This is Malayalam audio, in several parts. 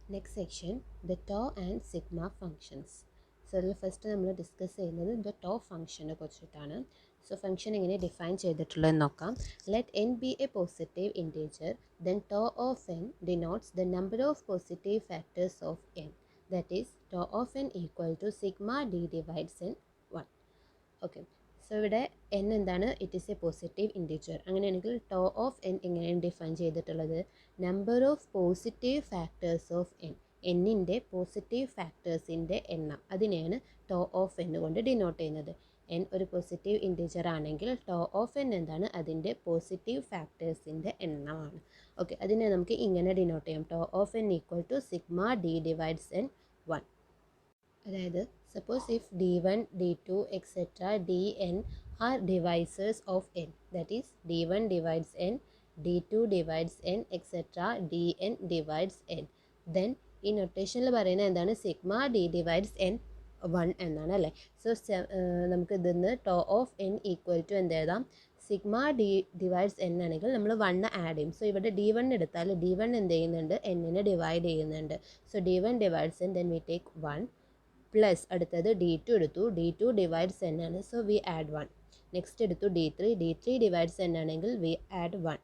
Next section, the tau and sigma functions. So അതിൽ ഫസ്റ്റ് നമ്മൾ ഡിസ്കസ് ചെയ്യുന്നത് ദ ടോ ഫംഗ്ഷനെ കുറിച്ചിട്ടാണ്. സോ ഫംഗ്ഷൻ എങ്ങനെ ഡിഫൈൻ ചെയ്തിട്ടുള്ളതെന്ന് നോക്കാം. Let n be a positive integer, then tau of n denotes the number of positive factors of n. That is tau of N equal to sigma D divides N 1. Okay, so ഇവിടെ എൻ എന്താണ്? It is a positive integer. അങ്ങനെയാണെങ്കിൽ ടോ ഓഫ് എൻ എങ്ങനെയാണ് ഡിഫൈൻ ചെയ്തിട്ടുള്ളത്? Number of positive factors of N, എന്നിൻ്റെ പോസിറ്റീവ് ഫാക്ടേഴ്സിൻ്റെ എണ്ണം, അതിനെയാണ് ടോ ഓഫ് എൻ കൊണ്ട് ഡിനോട്ട് ചെയ്യുന്നത്. എൻ ഒരു പോസിറ്റീവ് ഇൻറ്റീജർ ആണെങ്കിൽ ടോ ഓഫ് എൻ എന്താണ്? അതിൻ്റെ പോസിറ്റീവ് ഫാക്ടേഴ്സിൻ്റെ എണ്ണമാണ്. ഓക്കെ, അതിനെ നമുക്ക് ഇങ്ങനെ ഡിനോട്ട് ചെയ്യാം. Tau of N equal to sigma D divides N 1. അതായത് suppose if d1 d2 etcetera dn are divisors of n, that is d1 divides n, d2 divides n etcetera dn divides n, then ഈ നൊട്ടേഷനിൽ പറയുന്നത് എന്താണ്? സിഗ്മ ഡി ഡിവൈഡ്സ് n 1 എന്നാണ് അല്ലേ. സോ നമുക്ക് ഇതിന്ന് tau of n equal to എന്ത് എഴുതാം? സിഗ്മ ഡി ഡിവൈഡ്സ് n ആണെങ്കിൽ നമ്മൾ 1 ആഡ് ചെയ്യും. സോ ഇവിടെ d1 എടുത്താൽ d1 എന്ത് ചെയ്യുന്നുണ്ട്? n-നെ ഡിവൈഡ് ചെയ്യുന്നുണ്ട്. So d1 divides n, then we take 1 plus അടുത്തത് d2 എടുത്തു, d2 ഡിവൈഡ്സ് n ആണ്, സോ വി ആഡ് 1. നെക്സ്റ്റ് എടുത്തു d3 ഡിവൈഡ്സ് n ആണെങ്കിൽ വി ആഡ് 1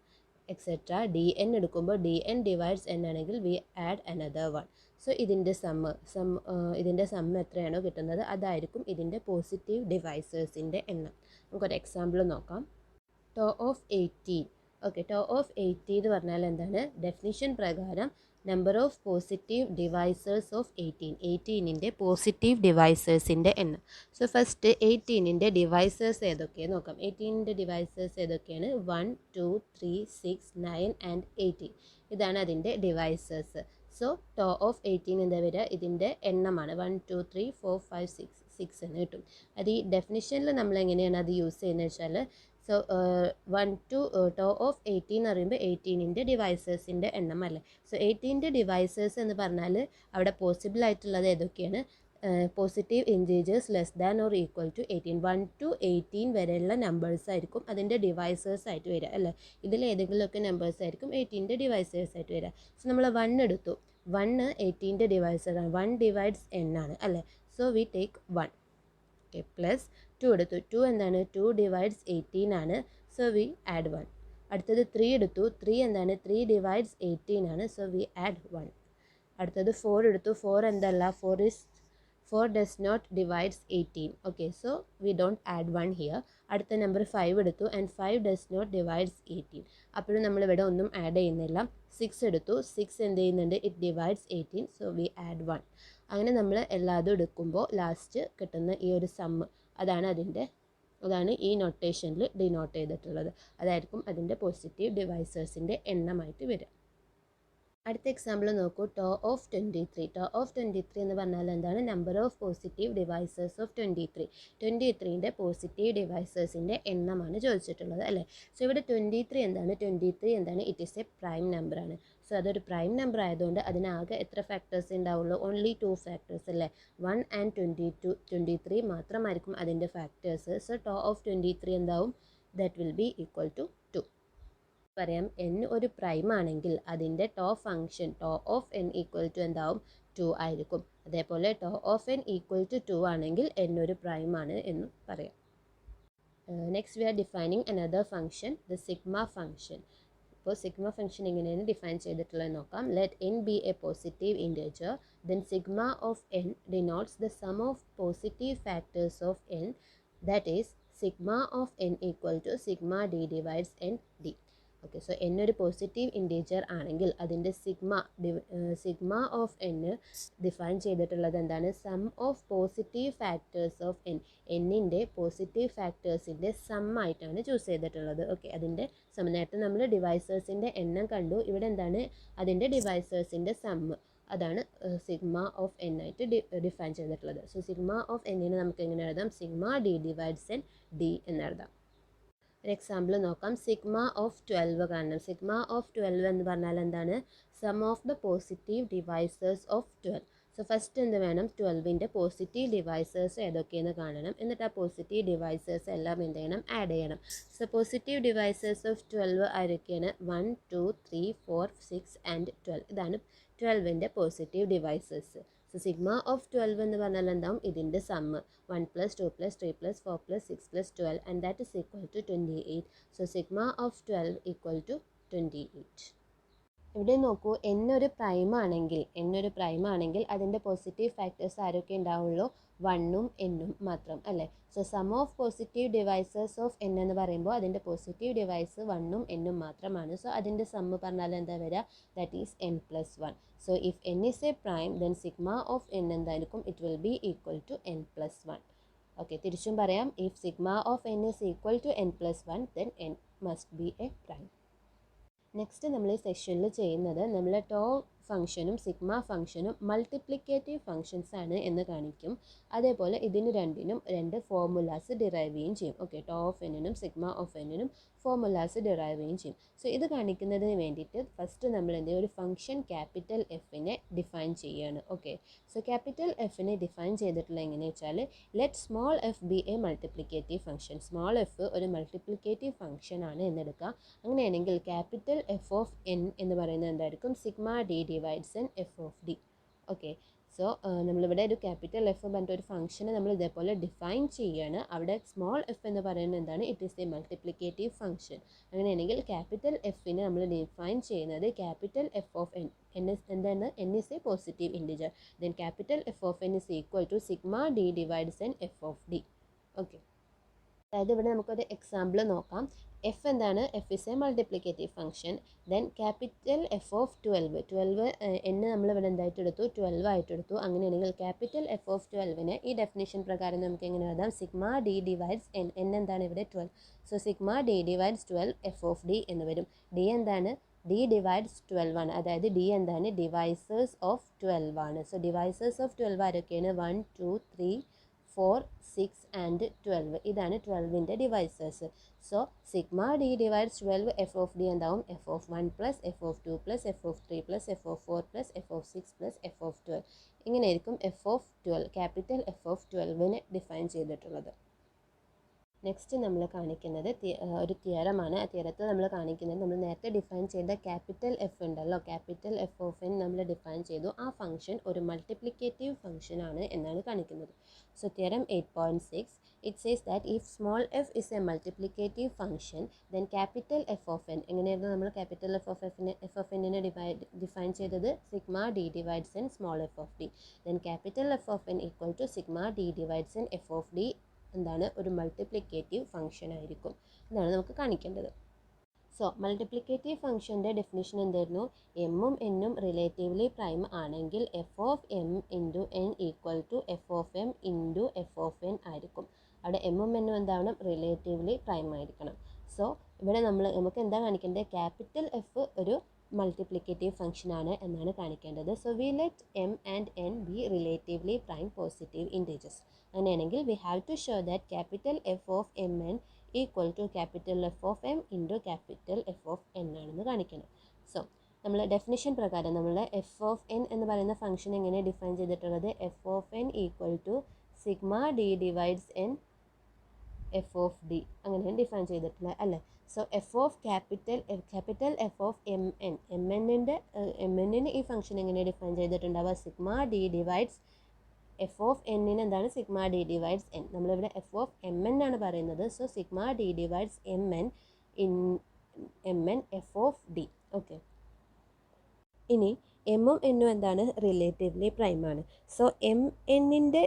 എക്സെട്ര dn എടുക്കുമ്പോൾ dn ഡിവൈഡ്സ് n ആണെങ്കിൽ വി ആഡ് അനദർ 1. സോ ഇതിൻ്റെ സമ്മ് എത്രയാണോ കിട്ടുന്നത് അതായിരിക്കും ഇതിൻ്റെ പോസിറ്റീവ് ഡിവൈസേഴ്സിൻ്റെ എണ്ണം. നമുക്കൊരു എക്സാമ്പിൾ നോക്കാം. Tau of 18. Okay, tau of 80 എന്ന് പറഞ്ഞാൽ എന്താണ്? ഡെഫിനിഷൻ പ്രകാരം number of positive divisors of 18ൻ്റെ പോസിറ്റീവ് ഡിവൈസേഴ്സിൻ്റെ എണ്ണം. സോ ഫസ്റ്റ് 18ൻ്റെ ഡിവൈസേഴ്സ് ഏതൊക്കെയാണ് നോക്കാം. 18ൻ്റെ ഡിവൈസേഴ്സ് ഏതൊക്കെയാണ്? 1 2 3 6 9 ആൻഡ് 18. ഇതാണ് അതിൻ്റെ ഡിവൈസേഴ്സ്. സോ ടോ ഓഫ് 18 എന്താ വരിക? ഇതിൻ്റെ എണ്ണമാണ്. 1 2 3 4 5 6 എന്ന് കിട്ടും. അത് ഈ ഡെഫിനിഷനിൽ നമ്മൾ എങ്ങനെയാണ് അത് യൂസ് ചെയ്യുന്നത് വെച്ചാൽ, സോ 1 ടു ടോ ഓഫ് 18 എന്ന് പറയുമ്പോൾ 18ൻ്റെ ഡിവൈസേഴ്സിൻ്റെ എണ്ണം അല്ലേ. സോ 18ൻ്റെ ഡിവൈസേഴ്സ് എന്ന് പറഞ്ഞാൽ അവിടെ പോസിബിൾ ആയിട്ടുള്ളത് ഏതൊക്കെയാണ്? Positive integers less than or equal to 18. 1 to 18 വരെയുള്ള നമ്പേഴ്സ് ആയിരിക്കും അതിൻ്റെ ഡിവൈസേഴ്സ് ആയിട്ട് വരിക അല്ലേ. ഇതിൽ ഏതെങ്കിലുമൊക്കെ നമ്പേഴ്സ് ആയിരിക്കും 18ൻ്റെ ഡിവൈസേഴ്സ് ആയിട്ട് വരിക. സോ നമ്മൾ 1 എടുത്തു, 1 18ൻ്റെ ഡിവൈസറാണ്, 1 ഡിവൈഡ്സ് n ആണ് അല്ലേ. So we take 1. Okay, plus 2 എടുത്തു, 2 എന്താണ്? 2 ഡിവൈഡ്സ് 18 ആണ്, സോ വി ആഡ് 1. അടുത്തത് 3 എടുത്തു, 3 എന്താണ്? 3 ഡിവൈഡ്സ് 18 ആണ്, സോ വി ആഡ് 1. അടുത്തത് 4 എടുത്തു, 4 എന്തല്ല? 4 does not divides 18. Okay, so we don't add 1 here. അടുത്ത നമ്പർ 5 എടുത്തു, ആൻഡ് 5 does not divides 18. അപ്പോഴും നമ്മളിവിടെ ഒന്നും ആഡ് ചെയ്യുന്നില്ല. 6 എടുത്തു, 6 എന്ത് ചെയ്യുന്നുണ്ട്? It divides 18, so we add 1. അങ്ങനെ നമ്മൾ എല്ലാതും എടുക്കുമ്പോൾ ലാസ്റ്റ് കിട്ടുന്ന ഈ ഒരു സമ്മ് അതാണ് ഈ നൊട്ടേഷനിൽ ഡിനോട്ട് ചെയ്തിട്ടുള്ളത്. അതായിരിക്കും അതിൻ്റെ പോസിറ്റീവ് ഡിവൈസേഴ്സിൻ്റെ എണ്ണമായിട്ട് വരിക. അടുത്ത എക്സാമ്പിൾ നോക്കൂ. To of 23. ടോ ഓഫ് 23 എന്ന് പറഞ്ഞാൽ എന്താണ്? Number of positive divisors of 23ൻ്റെ പോസിറ്റീവ് ഡിവൈസേഴ്സിൻ്റെ എണ്ണമാണ് ചോദിച്ചിട്ടുള്ളത് അല്ലേ. സോ ഇവിടെ 23 എന്താണ്? ഇറ്റ് ഈസ് എ പ്രൈം നമ്പറാണ്. സോ അതൊരു പ്രൈം നമ്പർ ആയതുകൊണ്ട് അതിനാകെ എത്ര ഫാക്ടേഴ്സ് ഉണ്ടാവുള്ളൂ? ഓൺലി 2 ഫാക്ടേഴ്സ് അല്ലേ. 1 ആൻഡ് 23 മാത്രമായിരിക്കും അതിൻ്റെ ഫാക്ടേഴ്സ്. സോ ടോ ഓഫ് 23 എന്താവും? That will be equal to 2. പറയാം, n ഒരു പ്രൈം ആണെങ്കിൽ അതിൻ്റെ tau function tau of n equal to എന്താവും? 2 ആയിരിക്കും. അതേപോലെ tau of n equal to 2 ആണെങ്കിൽ n ഒരു പ്രൈം ആണ് എന്ന് പറയാം. Next we are defining another function, the sigma function. ഇപ്പോൾ സിഗ്മ ഫംഗ്ഷൻ എങ്ങനെയാണ് ഡിഫൈൻ ചെയ്തിട്ടുള്ളത് നോക്കാം. Let n be a positive integer, then sigma of n denotes the sum of positive factors of n, that is sigma of n equal to sigma D divides n d. Okay, so n ഒരു പോസിറ്റീവ് ഇൻറ്റീജർ ആണെങ്കിൽ അതിൻ്റെ സിഗ്മ ഓഫ് n ഡിഫൈൻ ചെയ്തിട്ടുള്ളത് എന്താണ്? Sum of positive factors of n, എന്നിൻ്റെ പോസിറ്റീവ് ഫാക്ടേഴ്സിൻ്റെ സം ആയിട്ടാണ് ചൂസ് ചെയ്തിട്ടുള്ളത്. ഓക്കെ, അതിൻ്റെ നേരത്തെ നമ്മൾ ഡിവൈസേഴ്സിൻ്റെ എണ്ണം കണ്ടു, ഇവിടെ എന്താണ്? അതിൻ്റെ ഡിവൈസേഴ്സിൻ്റെ സമ്മ്, അതാണ് സിഗ്മ ഓഫ് n ആയിട്ട് ഡിഫൈൻ ചെയ്തിട്ടുള്ളത്. സോ സിഗ്മ ഓഫ് n-നെ നമുക്ക് എങ്ങനെ എഴുതാം? Sigma D divides n d എന്നെഴുതാം. ഒരു എക്സാമ്പിൾ നോക്കാം. സിഗ്മ ഓഫ് 12 കാണണം. സിഗ്മ ഓഫ് 12 എന്ന് പറഞ്ഞാൽ എന്താണ്? Sum of the positive divisors of 12. So first എന്ത് വേണം? 12ൻ്റെ പോസിറ്റീവ് ഡിവൈസേഴ്സ് ഏതൊക്കെയെന്ന് കാണണം. എന്നിട്ട് ആ പോസിറ്റീവ് ഡിവൈസേഴ്സ് എല്ലാം എന്ത് ചെയ്യണം? ആഡ് ചെയ്യണം. സോ പോസിറ്റീവ് ഡിവൈസേഴ്സ് ഓഫ് 12 ആരൊക്കെയാണ്? 1 2 3 4 6 ആൻഡ് 12. ഇതാണ് 12ൻ്റെ positive divisors. So sigma of 12 എന്ന് പറഞ്ഞാൽ എന്താവും, ഇതിൻ്റെ sum 1 + 2 + 3 + 4 + 6 + 12 and that is equal to 28. So sigma of 12 equal to 28. ഇവിടെ നോക്കൂ, എന്നൊരു പ്രൈം ആണെങ്കിൽ അതിൻ്റെ പോസിറ്റീവ് ഫാക്ടേഴ്സ് ആരൊക്കെ ഉണ്ടാവുള്ളൂ, 1ഉം എന്നും മാത്രം അല്ലേ. So sum of positive divisors of N എന്ന് പറയുമ്പോൾ അതിൻ്റെ പോസിറ്റീവ് ഡിവൈസ് 1ഉം എന്നും മാത്രമാണ്. സോ അതിൻ്റെ സമ്മ് പറഞ്ഞാൽ എന്താ വരിക, that is n+1. So if n is a prime then sigma of n എന്തായിരിക്കും, it will be equal to n+1. Okay, തിരിച്ചും പറയാം, if sigma of n is equal to n+1 then n must be a prime. Next നമ്മൾ ഈ സെഷനിൽ ചെയ്യുന്നത് നമ്മൾ ടോ ഫംഗ്ഷനും സിഗ്മ ഫംഗ്ഷനും മൾട്ടിപ്ലിക്കേറ്റീവ് ഫംഗ്ഷൻസ് ആണ് എന്ന് കാണിക്കും. അതേപോലെ ഇതിന് രണ്ടിനും രണ്ട് ഫോർമുലാസ് ഡിറൈവ് ചെയ്യുകയും ചെയ്യും. ഓക്കെ, ടോ ഓഫ് എന്നിനും സിഗ്മ ഓഫ് എന്നിനും ഫോർമുലാസ് ഡിറൈവ് ചെയ്യുകയും ചെയ്യും. സോ ഇത് കാണിക്കുന്നതിന് വേണ്ടിയിട്ട് ഫസ്റ്റ് നമ്മൾ എന്ത് ചെയ്യും, ഒരു ഫംഗ്ഷൻ ക്യാപിറ്റൽ എഫിനെ ഡിഫൈൻ ചെയ്യുകയാണ്. ഓക്കെ, സോ ക്യാപിറ്റൽ എഫിനെ ഡിഫൈൻ ചെയ്തിട്ടുള്ള എങ്ങനെയാണെന്ന് വെച്ചാൽ, let small F B a multiplicative function. Small f ഒരു മൾട്ടിപ്ലിക്കേറ്റീവ് ഫംഗ്ഷൻ ആണ് എന്നെടുക്കുക. അങ്ങനെയാണെങ്കിൽ ക്യാപിറ്റൽ എഫ് ഓഫ് എൻ എന്ന് പറയുന്നത് എന്തായിരിക്കും, sigma D divides N F of d. Okay, so നമ്മളിവിടെ ഒരു ക്യാപിറ്റൽ എഫ് പറഞ്ഞിട്ട് ഒരു ഫംഗ്ഷനെ നമ്മൾ ഇതേപോലെ ഡിഫൈൻ ചെയ്യുകയാണ്. അവിടെ സ്മോൾ എഫ് എന്ന് പറയുന്നത് എന്താണ്, it is a multiplicative function. അങ്ങനെയാണെങ്കിൽ ക്യാപിറ്റൽ എഫിനെ നമ്മൾ ഡിഫൈൻ ചെയ്യുന്നത് ക്യാപിറ്റൽ എഫ് ഓഫ് എൻ എന്താണ്, n is a positive integer, then capital F of N is equal to sigma D divides N F of d. Okay, അതായത് ഇവിടെ നമുക്കൊരു എക്സാമ്പിൾ നോക്കാം. എഫ് എന്താണ്, f is a multiplicative function. Then capital F of 12 എന്ന് നമ്മളിവിടെ എന്തായിട്ട് എടുത്തു, 12 ആയിട്ട് എടുത്തു. അങ്ങനെയാണെങ്കിൽ ക്യാപിറ്റൽ എഫ് ഓഫ് 12നെ ഈ ഡെഫിനിഷൻ പ്രകാരം നമുക്ക് എങ്ങനെ എഴുതാം, sigma D divides N. N എന്താണ് ഇവിടെ 12. So sigma D divides 12 f of D എന്ന് വരും. ഡി എന്താണ്, ഡി ഡിവൈഡ്സ് 12 ആണ്. അതായത് ഡി എന്താണ്, ഡിവൈസേഴ്സ് ഓഫ് 12 ആണ്. സോ ഡിവൈസേഴ്സ് ഓഫ് 12 ആരൊക്കെയാണ്, 1 2 3 4 6 ആൻഡ് 12. ഇതാണ് 12ൻ്റെ divisors. So sigma D divides 12 f of d എന്താവും, f of 1 plus f of 2 plus f of 3 plus f of 4 plus f of 6 plus f of 12. ഇങ്ങനെയായിരിക്കും f of 12, capital F of 12നെ ഡിഫൈൻ ചെയ്തിട്ടുള്ളത്. നെക്സ്റ്റ് നമ്മൾ കാണിക്കുന്നത് ഒരു തിയറമാണ്. ആ തിയറത്തിൽ നമ്മൾ കാണിക്കുന്നത് നമ്മൾ നേരത്തെ ഡിഫൈൻ ചെയ്ത ക്യാപിറ്റൽ എഫ് ഉണ്ടല്ലോ, ക്യാപിറ്റൽ എഫ് ഓഫ് എൻ നമ്മൾ ഡിഫൈൻ ചെയ്തു. ആ ഫംഗ്ഷൻ ഒരു മൾട്ടിപ്ലിക്കേറ്റീവ് ഫംഗ്ഷൻ ആണ് എന്നാണ് കാണിക്കുന്നത്. So theorem 8.6 it says that if small F is a multiplicative function then capital F of n. എങ്ങനെയായിരുന്നു നമ്മൾ ക്യാപിറ്റൽ എഫ് ഓഫ് എന്നിനെ ഡിഫൈൻ ചെയ്തത്, sigma D divides N small f of d. Then capital F of N equal to sigma D divides N F of D എന്താണ്, ഒരു മൾട്ടിപ്ലിക്കേറ്റീവ് ഫംഗ്ഷൻ ആയിരിക്കും. ഇതാണ് നമുക്ക് കാണിക്കേണ്ടത്. സോ മൾട്ടിപ്ലിക്കേറ്റീവ് ഫംഗ്ഷൻ്റെ ഡെഫിനിഷൻ എന്തായിരുന്നു, എമ്മും എന്നും റിലേറ്റീവ്ലി പ്രൈം ആണെങ്കിൽ f of M into n equal to F of M into F of n ആയിരിക്കും. അവിടെ എമ്മും എന്നും എന്താവണം, റിലേറ്റീവ്ലി പ്രൈം ആയിരിക്കണം. സോ ഇവിടെ നമുക്ക് എന്താ കാണിക്കേണ്ടത്, ക്യാപിറ്റൽ എഫ് ഒരു മൾട്ടിപ്ലിക്കേറ്റീവ് ഫംഗ്ഷൻ ആണ് എന്നാണ് കാണിക്കേണ്ടത്. So we let m and n be relatively prime positive integers. അങ്ങനെയാണെങ്കിൽ we have to show that capital F of M N equal to capital F of M into capital F of N ആണെന്ന് കാണിക്കണം. സോ നമ്മൾ ഡെഫിനിഷൻ പ്രകാരം നമ്മൾ എഫ് ഓഫ് എൻ എന്ന് പറയുന്ന ഫംഗ്ഷൻ എങ്ങനെ ഡിഫൈൻ ചെയ്തിട്ടുള്ളത്, f of N equal to sigma D divides N F of d അങ്ങനെയാണ് ഡിഫൈൻ ചെയ്തിട്ടുള്ളത് അല്ലേ. So F of capital F of m എന്നിന് ഈ ഫംഗ്ഷൻ എങ്ങനെ ഡിഫൈൻ ചെയ്തിട്ടുണ്ടാവുക, sigma D divides f of എന്നിന് എന്താണ്, സിഗ്മ ഡി ഡിവൈഡ്സ് എൻ. നമ്മളിവിടെ എഫ് ഓഫ് എം എൻ ആണ് പറയുന്നത്. So sigma D divides m n F of d. Okay, ഇനി എമ്മും എന്നും എന്താണ്, റിലേറ്റീവ്ലി പ്രൈം ആണ്. സോ എം എന്നിൻ്റെ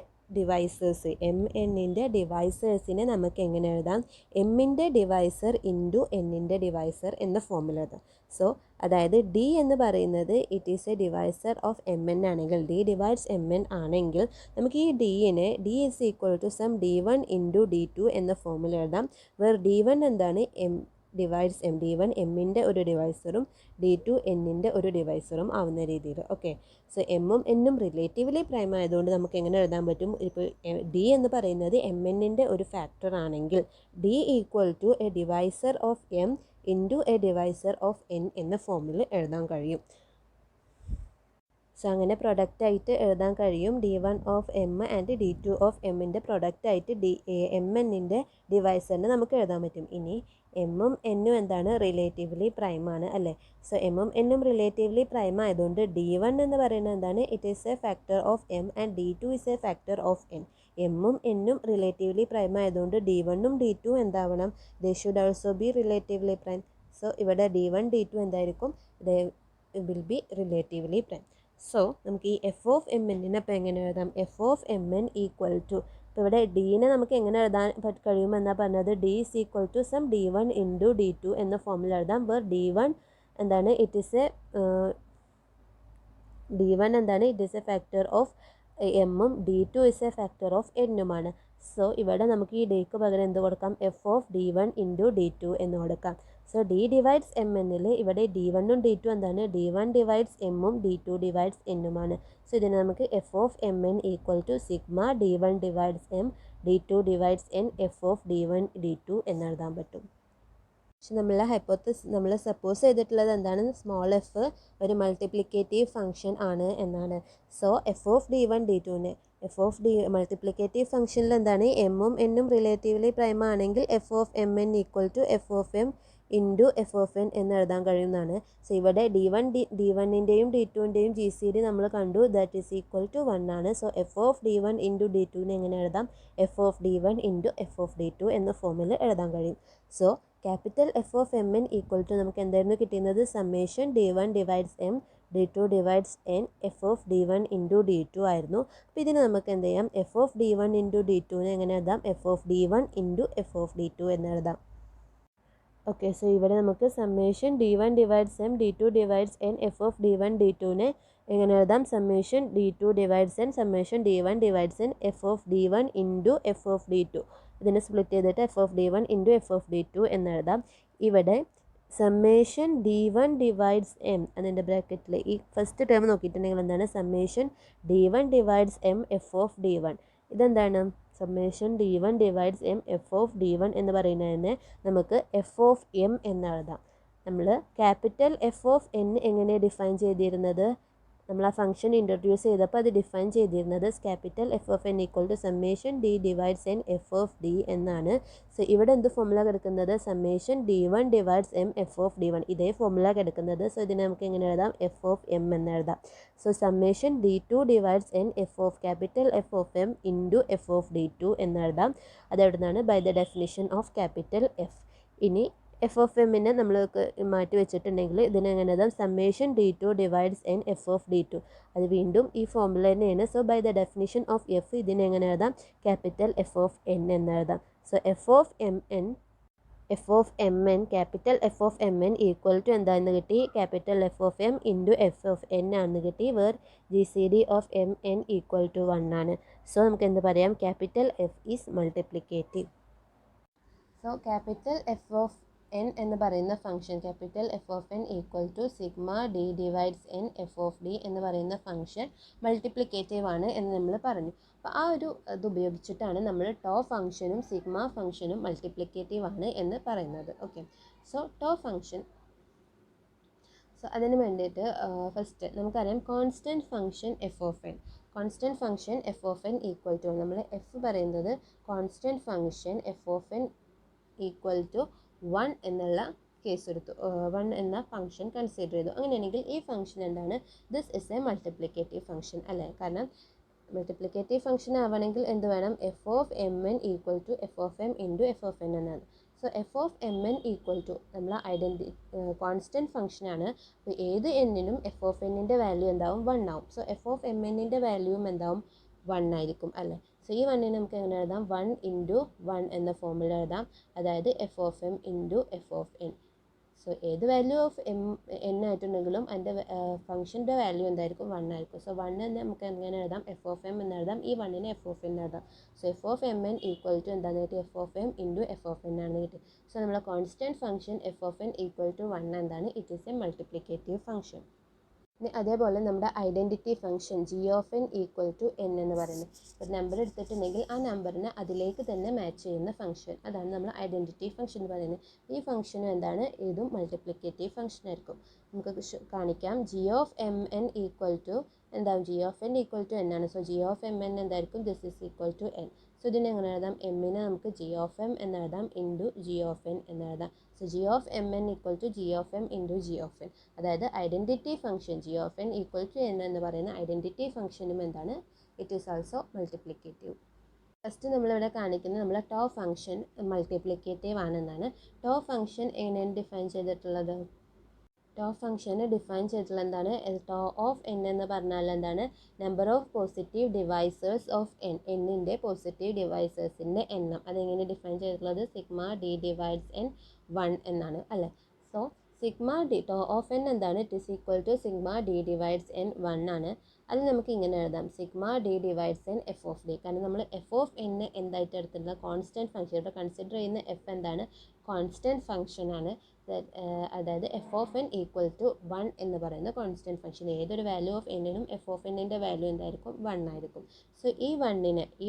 ഡിവൈസേഴ്സിനെ നമുക്ക് എങ്ങനെ എഴുതാം, എമ്മിൻ്റെ ഡിവൈസർ ഇൻറ്റു എന്നിൻ്റെ ഡിവൈസർ എന്ന ഫോമിൽ എഴുതാം. സോ അതായത് ഡി എന്ന് പറയുന്നത് it is a divisor of M n ആണെങ്കിൽ, ഡി ഡിവൈഡ്സ് എം എൻ ആണെങ്കിൽ നമുക്ക് ഈ ഡിയെ d is equal to some D1 into D2 എന്ന ഫോമിൽ എഴുതാം. വേർ D1 എന്താണ്, എം ഡിവൈഡ്സ് എം. D1 എമ്മിൻ്റെ ഒരു ഡിവൈസറും D2 എന്നിൻ്റെ ഒരു ഡിവൈസറും ആവുന്ന രീതിയിൽ. ഓക്കെ, സോ എമ്മും എന്നും റിലേറ്റീവ്ലി പ്രൈം ആയതുകൊണ്ട് നമുക്ക് എങ്ങനെ എഴുതാൻ പറ്റും, ഇപ്പോൾ ഡി എന്ന് പറയുന്നത് എം എന്നിൻ്റെ ഒരു ഫാക്ടർ ആണെങ്കിൽ d equal to a divisor of M into a divisor of N എന്ന ഫോമിൽ എഴുതാൻ കഴിയും. സോ അങ്ങനെ പ്രൊഡക്റ്റ് ആയിട്ട് എഴുതാൻ കഴിയും d1 of M and d2 of എമ്മിൻ്റെ പ്രൊഡക്റ്റ് ആയിട്ട് എം എന്നിൻ്റെ ഡിവൈസറിന് നമുക്ക് എഴുതാൻ പറ്റും. ഇനി എമ്മും എന്നും എന്താണ് റിലേറ്റീവ്ലി പ്രൈം ആണ് അല്ലേ. സോ എമ്മും എന്നും റിലേറ്റീവ്ലി പ്രൈം ആയതുകൊണ്ട് d1 എന്ന് പറയുന്നത് എന്താണ്, it is a factor of M and d2 is a factor of n. എമ്മും എന്നും റിലേറ്റീവ്ലി പ്രൈം ആയതുകൊണ്ട് d1ഉം d2 എന്താവണം, they should also be relatively prime. So ഇവിടെ d1 d2 എന്തായിരിക്കും, they will be relatively prime. So നമുക്ക് ഈ എഫ് ഓഫ് എം എന്നിനെ അപ്പോൾ എങ്ങനെ എഴുതാം, f of M N equal to, ഇപ്പോൾ ഇവിടെ ഡീനെ നമുക്ക് എങ്ങനെ എഴുതാൻ കഴിയുമെന്നാണ് പറഞ്ഞത്, d is equal to some d1 into d2 എന്ന ഫോമിൽ എഴുതാം. വേർ d1 എന്താണ്, ഇറ്റ് ഈസ് എ d1 എന്താണ്, it is a factor of എമ്മും d2 is a factor of എന്നുമാണ്. സോ ഇവിടെ നമുക്ക് ഈ ഡിക്ക് പകരം എന്ത് കൊടുക്കാം, F of d1 into d2 എന്ന് കൊടുക്കാം. സോ ഡി ഡിവൈഡ്സ് എം എന്നിൽ ഇവിടെ d1ഉം d2 എന്താണ്, d1 ഡിവൈഡ്സ് എമ്മും d2 ഡിവൈഡ്സ് എന്നുമാണ്. സോ ഇതിന് നമുക്ക് f of M N equal to sigma d1 divides m d2 divides N F of d1 d2 എന്നെഴുതാൻ പറ്റും. പക്ഷെ നമ്മൾ സപ്പോസ് ചെയ്തിട്ടുള്ളത് എന്താണ്, സ്മോൾ എഫ് ഒരു മൾട്ടിപ്ലിക്കേറ്റീവ് ഫംഗ്ഷൻ ആണ് എന്നാണ്. സോ എഫ് ഓഫ് d1 d2നെ എഫ് ഓഫ് മൾട്ടിപ്ലിക്കേറ്റീവ് ഫംഗ്ഷനിൽ എന്താണ്, എമ്മും എന്നും റിലേറ്റീവ്ലി പ്രൈം ആണെങ്കിൽ f of M N equal to F of M into F of N എന്ന് എഴുതാൻ കഴിയുന്നതാണ്. സോ ഇവിടെ d1ൻ്റെയും d2ൻ്റെയും ജി സി ഡി നമ്മൾ കണ്ടു, ദാറ്റ് ഈസ് ഈക്വൽ ടു 1 ആണ്. So F of d1 into d2നെ എങ്ങനെ എഴുതാം, f of d1 into F of d2 എന്ന ഫോമിൽ എഴുതാൻ കഴിയും. So capital F of M N equal to നമുക്ക് എന്തായിരുന്നു കിട്ടുന്നത്, summation d1 divides m d2 divides N F of d1 into d2 ആയിരുന്നു. അപ്പോൾ ഇതിന് നമുക്ക് എന്ത് ചെയ്യാം, എഫ് ഓഫ് d1 ഇൻറ്റു d2നെ എങ്ങനെ എഴുതാം, f of d1 into F of d2 എന്ന് എഴുതാം. ഓക്കെ, സോ ഇവിടെ നമുക്ക് summation d1 divides m d2 divides N F of d1 d2നെ എങ്ങനെ എഴുതാം, summation d2 divides N summation d1 divides N F of d1 into F of d2. ഇതിനെ സ്പ്ലിറ്റ് ചെയ്തിട്ട് F of d1 into F of d2 എന്നെഴുതാം. ഇവിടെ സമ്മേഷൻ d1 ഡിവൈഡ്സ് എം അതിൻ്റെ ബ്രാക്കറ്റിൽ ഈ ഫസ്റ്റ് ടേം നോക്കിയിട്ടുണ്ടെങ്കിൽ എന്താണ്, summation d1 divides m f of d1. ഇതെന്താണ്, summation d1 divides m f of d1 എന്ന് പറയുന്നതിനെ നമുക്ക് എഫ് ഓഫ് എം എന്നെഴുതാം. നമ്മൾ ക്യാപിറ്റൽ എഫ് ഓഫ് എൻ എങ്ങനെ ഡിഫൈൻ ചെയ്തിരുന്നത്, നമ്മൾ ആ ഫംഗ്ഷൻ ഇൻട്രൊഡ്യൂസ് ചെയ്തപ്പോൾ അത് ഡിഫൈൻ ചെയ്തിരുന്നത് capital F of N equal to summation d divides N F of d എന്നാണ്. സോ ഇവിടെ എന്ത് ഫോമുല കിടക്കുന്നത്, summation d1 divides m f of d1, ഇതേ ഫോമുല കിടക്കുന്നത്. സോ ഇതിനെ നമുക്ക് എങ്ങനെ എഴുതാം, എഫ് ഓഫ് എം എന്ന് എഴുതാം. So summation d2 divides N F of capital F of M into F of d2 എന്ന് എഴുതാം. അതെവിടുന്നാണ്, by the definition of capital F. ഇനി എഫ് ഓഫ് എമ്മിനെ നമ്മൾ മാറ്റി വെച്ചിട്ടുണ്ടെങ്കിൽ ഇതിനെങ്ങനെ എഴുതാം, summation d2 divides N F of d2. അത് വീണ്ടും ഈ ഫോമുല തന്നെയാണ്. So by the definition of F ഇതിനെങ്ങനെ എഴുതാം, ക്യാപിറ്റൽ എഫ് ഓഫ് എൻ എന്ന് എഴുതാം. So F of M N capital F of M N equal to എന്താണെന്ന് കിട്ടി, capital F of M into F of N ആണെന്ന് കിട്ടി. Where G C D of M N equal to 1 ആണ്. സോ നമുക്ക് എന്ത് പറയാം, capital F is multiplicative. So capital F of N എന്ന് പറയുന്ന function, capital F of N equal to sigma D divides N F of D എന്ന് പറയുന്ന ഫംഗ്ഷൻ മൾട്ടിപ്ലിക്കേറ്റീവ് ആണ് എന്ന് നമ്മൾ പറഞ്ഞു. അപ്പോൾ ആ ഒരു ഇത് ഉപയോഗിച്ചിട്ടാണ് നമ്മൾ ടോ ഫംഗ്ഷനും സിഗ്മ ഫംഗ്ഷനും മൾട്ടിപ്ലിക്കേറ്റീവ് ആണ് എന്ന് പറയുന്നത്. Okay, so tau function, so അതിന് വേണ്ടിയിട്ട് ഫസ്റ്റ് നമുക്കറിയാം constant function F of N. Constant function F of N equal to, നമ്മൾ എഫ് പറയുന്നത് constant function F of N equal to 1 എന്നുള്ള കേസ് എടുത്തു, 1 എന്ന ഫംഗ്ഷൻ കൺസിഡർ ചെയ്തു. അങ്ങനെയാണെങ്കിൽ ഈ ഫംഗ്ഷൻ എന്താണ്, this is a multiplicative function അല്ലേ. കാരണം മൾട്ടിപ്ലിക്കേറ്റീവ് ഫംഗ്ഷൻ ആവണമെങ്കിൽ എന്ത് വേണം, F of M N equal to F of M into F of N എന്നാണ്. So F of M N equal to നമ്മൾ കോൺസ്റ്റൻറ്റ് ഫംഗ്ഷനാണ്. അപ്പോൾ ഏത് എന്നിനും എഫ് ഓഫ് എന്നിൻ്റെ വാല്യൂ എന്താവും, 1 ആവും. സോ എഫ് ഓഫ് എം എന്നിൻ്റെ വാല്യൂവും എന്താവും, 1 ആയിരിക്കും അല്ലേ. സോ ഈ 1നെ നമുക്ക് എങ്ങനെ എഴുതാം, 1 ഇൻറ്റു 1 എന്ന ഫോമിൽ എഴുതാം. അതായത് F of M into F of N. So ഏത് വാല്യൂ ഓഫ് എൻ ആയിട്ടുണ്ടെങ്കിലും അതിൻ്റെ ഫംഗ്ഷൻ്റെ വാല്യൂ എന്തായിരിക്കും, 1 ആയിരിക്കും. സോ 1 എന്ന് നമുക്ക് എങ്ങനെ എഴുതാം, എഫ് ഓഫ് എം എന്ന് എഴുതാം. ഈ 1നെ എഫ് ഓഫ് എൻ എഴുതാം. So F of M N equal to എന്താണെന്ന് കിട്ടി, F of M into F of N ആണെന്ന് കിട്ടി. സോ നമ്മളെ constant function F of N equal to 1 എന്താണ്, it is a multiplicative function. അതേപോലെ നമ്മുടെ identity function G of N equal to N എന്ന് പറയുന്നത്, ഒരു നമ്പർ എടുത്തിട്ടുണ്ടെങ്കിൽ ആ നമ്പറിനെ അതിലേക്ക് തന്നെ മാച്ച് ചെയ്യുന്ന ഫംഗ്ഷൻ, അതാണ് നമ്മൾ ഐഡൻറ്റിറ്റി ഫംഗ്ഷൻ എന്ന് പറയുന്നത്. ഈ ഫംഗ്ഷനും എന്താണ്, ഇതും മൾട്ടിപ്ലിക്കേറ്റീവ് ഫംഗ്ഷൻ ആയിരിക്കും. നമുക്ക് കാണിക്കാം, G of M N equal to എന്താവും G of N equal to N ആണ്. So G of M N എന്തായിരിക്കും, this is equal to N. So ഇതിനെ എങ്ങനെ എഴുതാം, എമ്മിനെ നമുക്ക് ജി ഓഫ് എം എന്ന് എഴുതാം ഇൻറ്റു ജി ഓഫ് എൻ എന്ന് എഴുതാം. So G of M N equal to G of M into G of N. അതായത് identity function G of N equal to N എന്ന് പറയുന്ന ഐഡൻറ്റിറ്റി ഫംഗ്ഷനും എന്താണ്, it is also multiplicative. First നമ്മളിവിടെ കാണിക്കുന്നത് നമ്മൾ ടോ ഫംഗ്ഷൻ മൾട്ടിപ്ലിക്കേറ്റീവ് ആണെന്നാണ്. ടോ ഫംഗ്ഷൻ എങ്ങനെയാണ് ഡിഫൈൻ ചെയ്തിട്ടുള്ളത്, ടോ ഫംഗ്ഷന് ഡിഫൈൻ ചെയ്തിട്ടുള്ള എന്താണ്, ടോ ഓഫ് എൻ എന്ന് പറഞ്ഞാൽ എന്താണ്, number of positive divisors of N, എന്നിൻ്റെ പോസിറ്റീവ് ഡിവൈസേഴ്സിൻ്റെ എണ്ണം. അതെങ്ങനെ ഡിഫൈൻ ചെയ്തിട്ടുള്ളത്, സിഗ്മ ഡി ഡിവൈഡ്സ് എൻ 1 എന്നാണ് അല്ലേ. So sigma D tau of N എന്താണ്, it is equal to sigma D divides N 1 ആണ്. അത് നമുക്ക് ഇങ്ങനെ എഴുതാം, sigma D divides N F of D. കാരണം നമ്മൾ എഫ് ഓഫ് എൻ എന്തായിട്ട് എടുത്തിട്ടുള്ള കോൺസ്റ്റൻറ്റ് ഫംഗ്ഷൻ, ഇവിടെ കൺസിഡർ ചെയ്യുന്ന എഫ് എന്താണ്, കോൺസ്റ്റൻറ്റ് ഫംഗ്ഷൻ ആണ്. അതായത് F of N equal to 1 എന്ന് പറയുന്ന കോൺസ്റ്റൻറ്റ് ഫംഗ്ഷൻ. ഏതൊരു വാല്യൂ ഓഫ് എന്നിനും എഫ് ഓഫ് എന്നിൻ്റെ വാല്യൂ എന്തായിരിക്കും, 1 ആയിരിക്കും. സോ ഈ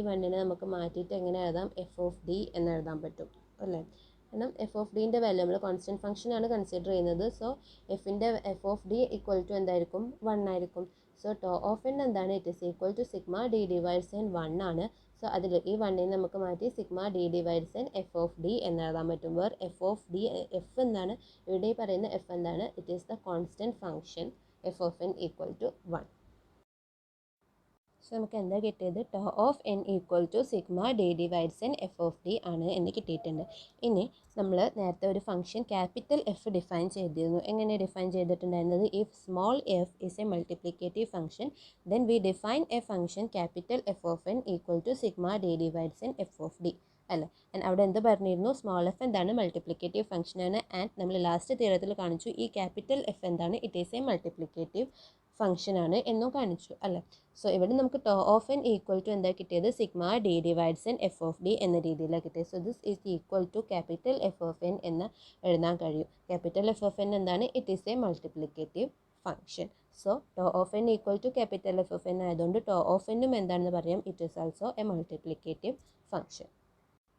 വണ്ണിനെ നമുക്ക് മാറ്റിയിട്ട് എങ്ങനെ എഴുതാം, എഫ് ഓഫ് ഡി എന്ന് എഴുതാൻ പറ്റും അല്ലേ. കാരണം എഫ് ഓഫ് ഡിൻ്റെ വാല്യൂ നമ്മൾ കോൺസ്റ്റൻറ്റ് ഫംഗ്ഷനാണ് കൺസിഡർ ചെയ്യുന്നത്. So F of D equal to എന്തായിരിക്കും, 1 ആയിരിക്കും. സോ ടോ ഓഫ് എൻ എന്താണ്, it is equal to sigma D divides N 1 ആണ്. സോ അതിൽ ഈ വണ്ണിനെ നമുക്ക് മാറ്റി sigma D divides N F of D എന്ന് എഴുതാൻ പറ്റും. Where F of D, F എന്താണ് ഇവിടെ പറയുന്ന എഫ് എന്താണ്, it is the constant function F of N equal to 1. So നമുക്ക് എന്താ കിട്ടിയത്, tau of N equal to sigma D divides N F of D ആണ് എന്ന് കിട്ടിയിട്ടുണ്ട്. ഇനി നമ്മൾ നേരത്തെ ഒരു ഫംഗ്ഷൻ ക്യാപിറ്റൽ എഫ് ഡിഫൈൻ ചെയ്തിരുന്നു. എങ്ങനെ ഡിഫൈൻ ചെയ്തിട്ടുണ്ടായിരുന്നത്, if small F is a multiplicative function then we define a function capital F of N equal to sigma D divides N F of D അല്ലേ. അവിടെ എന്ത് പറഞ്ഞിരുന്നു, സ്മോൾ എഫ് എന്താണ്, മൾട്ടിപ്ലിക്കേറ്റീവ് ഫംഗ്ഷനാണ്. ആൻഡ് നമ്മൾ ലാസ്റ്റ് തിയറത്തിൽ കാണിച്ചു ഈ ക്യാപിറ്റൽ എഫ് എന്താണ്, ഇറ്റ് ഈസ് എ മൾട്ടിപ്ലിക്കേറ്റീവ് ഫംഗ്ഷനാണ് എന്നും കാണിച്ചു അല്ലേ. സോ ഇവിടെ നമുക്ക് tau of N equal to എന്താ കിട്ടിയത്, sigma D divides N F of D എന്ന രീതിയിലാണ് കിട്ടിയത്. So this is equal to capital F of N എന്ന് എഴുതാൻ കഴിയും. ക്യാപിറ്റൽ എഫ് ഓഫ് എൻ എന്താണ്, it is a multiplicative function. So tau of N equal to capital F of N ആയതുകൊണ്ട് ടോ ഓഫ് എന്നും എന്താണെന്ന് പറയാം, it is also a multiplicative function.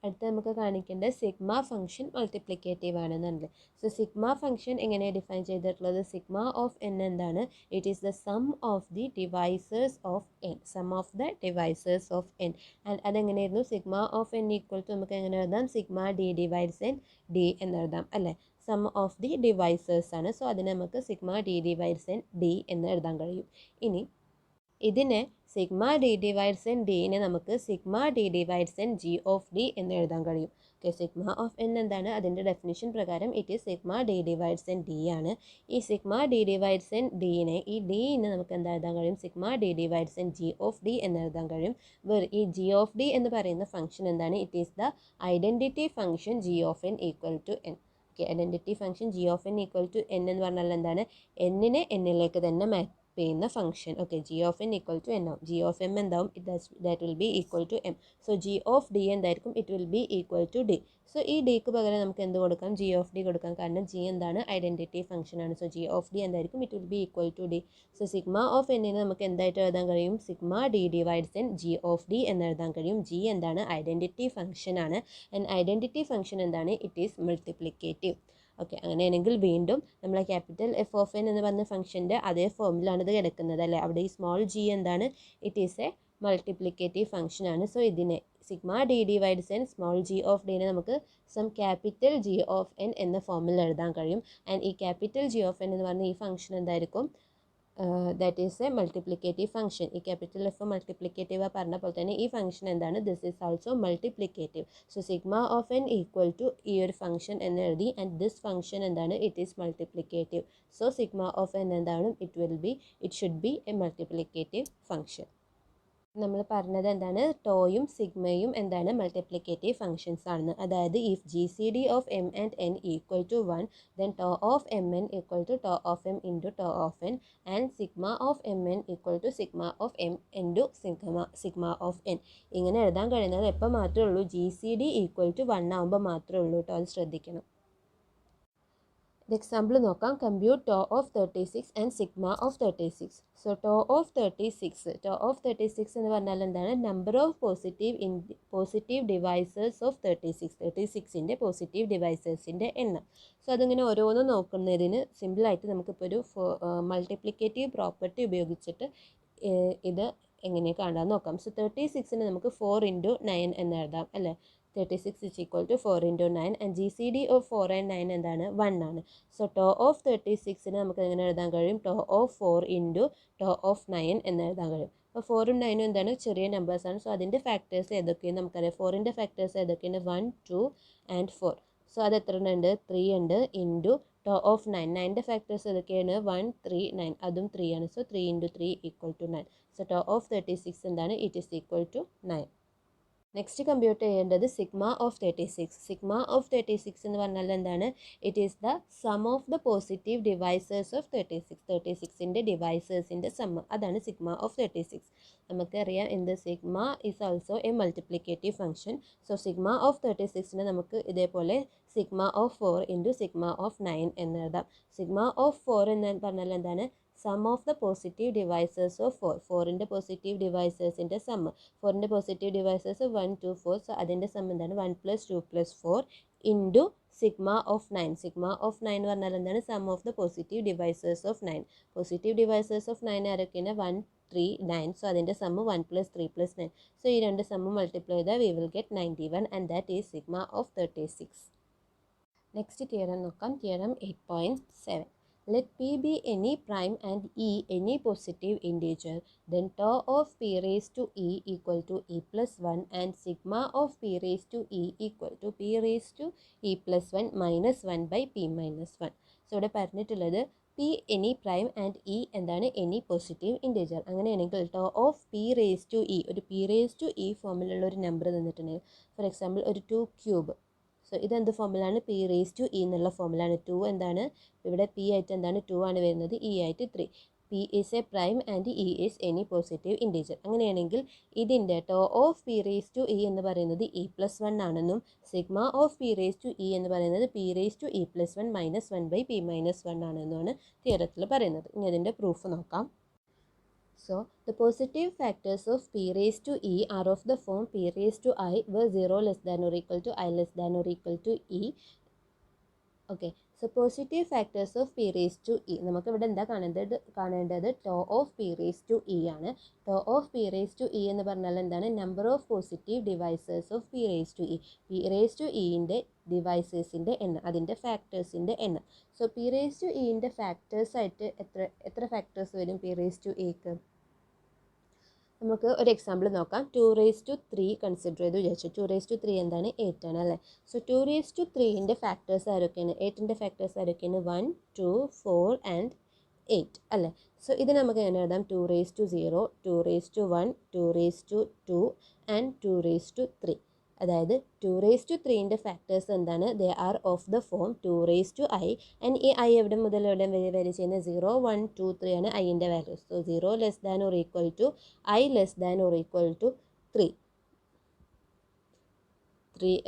അടുത്ത നമുക്ക് കാണിക്കേണ്ടത് സിഗ്മ ഫംഗ്ഷൻ മൾട്ടിപ്ലിക്കേറ്റീവ് ആണെന്നുണ്ട്. സോ സിഗ്മ ഫംഗ്ഷൻ എങ്ങനെ ഡിഫൈൻ ചെയ്തിട്ടുള്ളത്, സിഗ്മ ഓഫ് എൻ എന്താണ്, it is the sum of the divisors of N, sum of the divisors of N. And അതെങ്ങനെയായിരുന്നു, sigma of N equal to നമുക്ക് എങ്ങനെ എഴുതാം, sigma D divides N D എന്നെഴുതാം അല്ലേ. സം ഓഫ് ദി ഡിവൈസേഴ്സ് ആണ്. സോ അതിന് നമുക്ക് sigma D divides N D എന്ന് എഴുതാൻ കഴിയും. ഇനി ഇതിനെ സിഗ്മ ഡി ഡിവൈഡ്സ് എൻ ഡിനെ നമുക്ക് sigma D divides N G of D എന്ന് എഴുതാൻ കഴിയും. ഓക്കെ, സിഗ്മ ഓഫ് എൻ എന്താണ്, അതിൻ്റെ ഡെഫിനിഷൻ പ്രകാരം it is sigma D divides N D ആണ്. ഈ സിഗ്മ ഡി ഡിവൈഡ്സ് എൻ ഡിനെ, ഈ ഡിനെ നമുക്ക് എന്താ എഴുതാൻ കഴിയും, sigma D divides N G of D എന്ന് എഴുതാൻ കഴിയും. ഈ ജി ഓഫ് ഡി എന്ന് പറയുന്ന ഫംഗ്ഷൻ എന്താണ്, it is the identity function G of N equal to N. Okay, identity function G of N equal to N എന്ന് പറഞ്ഞാൽ എന്താണ്, എന്നിനെ എന്നിലേക്ക് തന്നെ മാപ്പ് ചെയ്യുന്ന function. Okay, G of N equal to N ആവും. ജി ഓഫ് എം എന്താവും, that will be equal to M. So G of D എന്തായിരിക്കും, it will be equal to D. So ഈ ഡിക്ക് പകരം നമുക്ക് എന്ത് കൊടുക്കാം, ജി ഓഫ് ഡി കൊടുക്കാം. കാരണം ജി എന്താണ്, ഐഡൻറ്റിറ്റി ഫംഗ്ഷൻ ആണ്. സോ ജി ഓഫ് ഡി എന്തായിരിക്കും, it will be equal to D. So sigma of എന്നിനെ നമുക്ക് എന്തായിട്ട് എഴുതാൻ കഴിയും, sigma D divides N G of D എന്ന് എഴുതാൻ കഴിയും. ജി എന്താണ്, ഐഡൻറ്റിറ്റി ഫംഗ്ഷൻ ആണ്. ആൻഡ് ഐഡൻറ്റിറ്റി ഫംഗ്ഷൻ എന്താണ്, ഇറ്റ് ഈസ് മൾട്ടിപ്ലിക്കേറ്റീവ്. ഓക്കെ, അങ്ങനെയാണെങ്കിൽ വീണ്ടും നമ്മൾ ക്യാപിറ്റൽ എഫ് ഓഫ് എൻ എന്ന് പറഞ്ഞ ഫംഗ്ഷൻ്റെ അതേ ഫോമിലാണ് ഇത് കിടക്കുന്നത് അല്ലേ. അവിടെ ഈ സ്മോൾ ജി എന്താണ്, it is a multiplicative function ആണ്. സോ ഇതിനെ sigma D divides N small G of ഡിനെ നമുക്ക് sum capital G of N എന്ന ഫോമിൽ എഴുതാൻ കഴിയും. ആൻഡ് ഈ ക്യാപിറ്റൽ ജി ഓഫ് എൻ എന്ന് പറഞ്ഞ ഈ ഫംഗ്ഷൻ എന്തായിരിക്കും, that is a multiplicative function. ഈ ക്യാപിറ്റൽ എഫ് മൾട്ടിപ്ലിക്കേറ്റീവ് പറഞ്ഞ പോലെ തന്നെ ഈ ഫംഗ്ഷൻ എന്താണ്, this is also multiplicative. So sigma of N equal to ഈ ഒരു ഫംഗ്ഷൻ എന്ന് എഴുതി. ആൻഡ് ദിസ് ഫംഗ്ഷൻ എന്താണ്, it is multiplicative. So sigma of N എന്താണ്, it should be a multiplicative function. നമ്മൾ പറഞ്ഞത് എന്താണ്, ടോയും സിഗ്മയും എന്താണ്, മൾട്ടിപ്ലിക്കേറ്റീവ് ഫംഗ്ഷൻസ് ആണ്. അതായത് if G C D of M and N equal to 1 then tau of M N equal to tau of M into tau of N and sigma of M N equal to sigma of M into sigma of N. ഇങ്ങനെ എഴുതാൻ കഴിയുന്നത് എപ്പോൾ മാത്രമേ ഉള്ളൂ, G C D equal to 1 ആകുമ്പോൾ മാത്രമേ ഉള്ളൂ കേട്ടോ, അത് ശ്രദ്ധിക്കണം. എക്സാമ്പിൾ നോക്കാം, compute tau of 36 and sigma of 36. So tau of 36 എന്ന് പറഞ്ഞാൽ എന്താണ്, number of positive divisors of 36ൻ്റെ പോസിറ്റീവ് ഡിവൈസേഴ്സിൻ്റെ എണ്ണം. സോ അതിങ്ങനെ ഓരോന്നും നോക്കുന്നതിന് സിമ്പിളായിട്ട് നമുക്കിപ്പോൾ ഒരു മൾട്ടിപ്ലിക്കേറ്റീവ് പ്രോപ്പർട്ടി ഉപയോഗിച്ചിട്ട് ഇത് എങ്ങനെ കാണാൻ നോക്കാം. സോ 36ന് നമുക്ക് 4 × 9 എന്ന് എഴുതാം അല്ലേ. 36 = 4 × 9 ആൻഡ് GCD ഓഫ് 4 and 9 എന്താണ് 1 ആണ്. സോ ടോ ഓഫ് 36ന് നമുക്ക് എങ്ങനെ എഴുതാൻ കഴിയും, ടോ ഓഫ് 4 × ടോ ഓഫ് 9 എന്ന് എഴുതാൻ കഴിയും. അപ്പോൾ 4ഉം 9ഉം എന്താണ് ചെറിയ നമ്പേഴ്സാണ്. സോ അതിൻ്റെ ഫാക്ടേഴ്സ് ഏതൊക്കെയാണ് നമുക്കറിയാം. 4ൻ്റെ ഫാക്ടേഴ്സ് ഏതൊക്കെയാണ് 1, 2 and 4. സോ അത് എത്ര ഉണ്ട്, 3 ഉണ്ട് ഇൻറ്റു ടോ ഓഫ് 9. 9ൻ്റെ ഫാക്ടേഴ്സ് ഏതൊക്കെയാണ് 1, 3, 9, അതും 3 ആണ്. സോ 3 × 3 = 9. സോ ടോ ഓഫ് 36 എന്താണ്, it is equal to 9. Next compute ചെയ്യേണ്ടത് സിഗ്മ ഓഫ് 36. സിഗ്മ ഓഫ് 36 എന്ന് പറഞ്ഞാൽ എന്താണ്, it is the sum of the positive divisors of 36. 36ൻ്റെ ഡിവൈസേഴ്സിൻ്റെ സം, അതാണ് സിഗ്മ ഓഫ് 36. നമുക്കറിയാം എന്ത്, sigma is also a multiplicative function. So sigma of 36നെ നമുക്ക് ഇതേപോലെ സിഗ്മ ഓഫ് 4 × സിഗ്മ ഓഫ് 9 എന്ന് എഴുതാം. സിഗ്മ ഓഫ് 4 എന്ന് പറഞ്ഞാൽ എന്താണ്, sum of the positive divisors of 4. 4ൻ്റെ പോസിറ്റീവ് ഡിവൈസേഴ്സിൻ്റെ സം. 4ൻ്റെ പോസിറ്റീവ് ഡിവൈസേഴ്സ് 1, 2, 4. സോ അതിൻ്റെ സം എന്താണ് 1 + 2 + 4 into sigma of 9. Sigma of 9 എന്ന് പറഞ്ഞാൽ എന്താണ്, sum of the positive divisors of 9. Positive divisors of 9 ആരൊക്കെയാണ്, 1, 3, 9. സോ അതിൻ്റെ സം 1 + 3 + 9. സോ ഈ രണ്ട് സമ്മും മൾട്ടിപ്ലൈ ചെയ്താൽ we will get 91 and that is sigma of 36. Next theorem നോക്കാം. Theorem 8.7. Let P be any prime and E any positive integer, then tau of P raised to E equal to E plus 1 and sigma of P raised to E equal to P raised to E plus 1 minus 1 by P minus 1. So ഇവിടെ പറഞ്ഞിട്ടുള്ളത് P any prime and E എന്താണ്, any positive integer. അങ്ങനെയാണെങ്കിൽ tau of P raised to E, ഒരു P raised to E ഫോമിലുള്ള ഒരു നമ്പർ തന്നിട്ടുണ്ടെങ്കിൽ, ഫോർ എക്സാമ്പിൾ ഒരു 2 ക്യൂബ്. സോ ഇതെന്ത് ഫോമിലാണ്, P raised to E എന്നുള്ള ഫോമിലാണ്. 2 എന്താണ്, ഇവിടെ P ആയിട്ട് എന്താണ് 2 ആണ് വരുന്നത്, E ആയിട്ട് 3. P is a prime and E is any positive integer. അങ്ങനെയാണെങ്കിൽ ഇതിൻ്റെ tau of P raised to E എന്ന് പറയുന്നത് E plus 1 ആണെന്നും sigma of P raised to E എന്ന് പറയുന്നത് P raised to E plus 1 minus 1 by P minus 1 ആണെന്നുമാണ് തിയറത്തിൽ പറയുന്നത്. ഇനി അതിൻ്റെ പ്രൂഫ് നോക്കാം. So, the positive factors of P raised to E are of the form P raised to I where 0 less than or equal to I less than or equal to E. Okay, so positive factors of P raised to E. നമുക്ക് ഇവിടെ എന്താ കാണേണ്ടത് tau of P raised to E ആണ്. Tau of P raised to E എന്ന് പറഞ്ഞാൽ എന്താണ്, number of positive divisors of P raised to E. P raised to Eൻ്റെ ഡിവൈസേഴ്സിൻ്റെ എണ്ണം, അതിൻ്റെ ഫാക്ടേഴ്സിൻ്റെ എണ്ണം. സോ P raised to Eൻ്റെ ഫാക്ടേഴ്സായിട്ട് എത്ര ഫാക്ടേഴ്സ് വരും P raised to Eക്ക്? നമുക്ക് ഒരു എക്സാമ്പിൾ നോക്കാം. 2 raised to 3 കൺസിഡർ ചെയ്ത് വിചാരിച്ചു. 2 raised to 3 എന്താണ്, 8 ആണ് അല്ലേ. സോ 2 raised to 3ൻ്റെ ഫാക്ടേഴ്സ് ആരൊക്കെയാണ്, 8ൻ്റെ ഫാക്ടേഴ്സ് ആരൊക്കെയാണ്, 1, 2, 4 and 8 അല്ലേ. സോ ഇത് നമുക്ക് എങ്ങനെ എഴുതാം, 2 raised to 0, 2 raised to 1, 2 raised to 2 and 2 raised to 3. അതായത് 2 raised to 3ൻ്റെ ഫാക്ടേഴ്സ് എന്താണ്, they are of the form 2 raised to I. And ഈ I എവിടെ മുതൽ എവിടെ വരെ വരെ ചെയ്യുന്നത്, 0, 1, 2, 3 ആണ് ഐൻ്റെ values. So 0 less than or equal to I less than or equal to 3